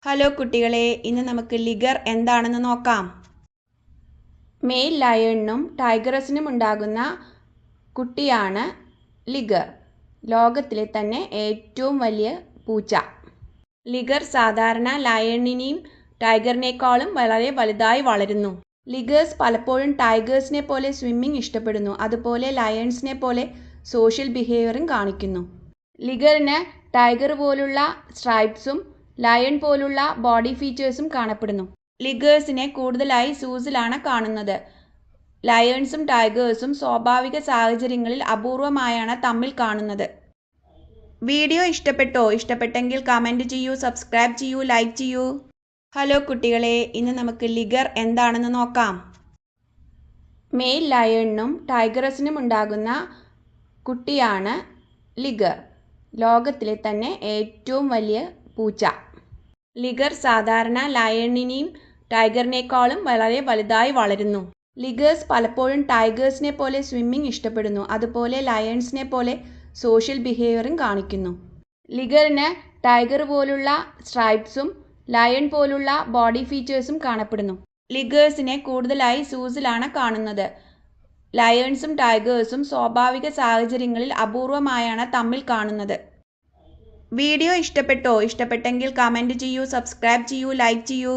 Hello കുട്ടികളെ, ഇന്ന് നമുക്ക് ലിഗർ എന്താണെന്ന് നോക്കാം. മെയിൽ ലയണിനും ടൈഗറസിനും ഉണ്ടാകുന്ന കുട്ടിയാണ് ലിഗർ. ലോകത്തിലെ തന്നെ ഏറ്റവും വലിയ പൂച്ച. ലിഗർ സാധാരണ ലയണിനെയും ടൈഗറിനേക്കാളും വളരെ വലുതായി വളരുന്നു. ലിഗേഴ്സ് പലപ്പോഴും ടൈഗേഴ്സിനെ പോലെ സ്വിമ്മിംഗ് ഇഷ്ടപ്പെടുന്നു, അതുപോലെ ലയൺസിനെ പോലെ സോഷ്യൽ ബിഹേവിയറും കാണിക്കുന്നു. ലിഗറിന് ടൈഗർ പോലുള്ള സ്ട്രൈപ്സും ലയൺ പോലുള്ള ബോഡി ഫീച്ചേഴ്സും കാണപ്പെടുന്നു. ലിഗേഴ്സിനെ കൂടുതലായി സൂസിലാണ് കാണുന്നത്. ലയൺസും ടൈഗേഴ്സും സ്വാഭാവിക സാഹചര്യങ്ങളിൽ അപൂർവമായാണ് തമ്മിൽ കാണുന്നത്. വീഡിയോ ഇഷ്ടപ്പെട്ടോ? ഇഷ്ടപ്പെട്ടെങ്കിൽ കമൻറ്റ് ചെയ്യൂ, സബ്സ്ക്രൈബ് ചെയ്യൂ, ലൈക്ക് ചെയ്യൂ. ഹലോ കുട്ടികളെ, ഇന്ന് നമുക്ക് ലിഗർ എന്താണെന്ന് നോക്കാം. മെയിൽ ലയണിനും ടൈഗറസിനും ഉണ്ടാകുന്ന കുട്ടിയാണ് ലിഗർ. ലോകത്തിലെ തന്നെ ഏറ്റവും വലിയ പൂച്ച. ലിഗർ സാധാരണ ലയണിനെയും ടൈഗറിനേക്കാളും വളരെ വലുതായി വളരുന്നു. ലിഗേഴ്സ് പലപ്പോഴും ടൈഗേഴ്സിനെ പോലെ സ്വിമ്മിംഗ് ഇഷ്ടപ്പെടുന്നു, അതുപോലെ ലയൺസിനെ പോലെ സോഷ്യൽ ബിഹേവിയറും കാണിക്കുന്നു. ലിഗറിന് ടൈഗർ പോലുള്ള സ്ട്രൈപ്സും ലയൺ പോലുള്ള ബോഡി ഫീച്ചേഴ്സും കാണപ്പെടുന്നു. ലിഗേഴ്സിനെ കൂടുതലായി സൂസിലാണ് കാണുന്നത്. ലയൺസും ടൈഗേഴ്സും സ്വാഭാവിക സാഹചര്യങ്ങളിൽ അപൂർവമായാണ് തമ്മിൽ കാണുന്നത്. വീഡിയോ ഇഷ്ടപ്പെട്ടോ? ഇഷ്ടപ്പെട്ടെങ്കിൽ കമൻറ്റ് ചെയ്യൂ, സബ്സ്ക്രൈബ് ചെയ്യൂ, ലൈക്ക് ചെയ്യൂ.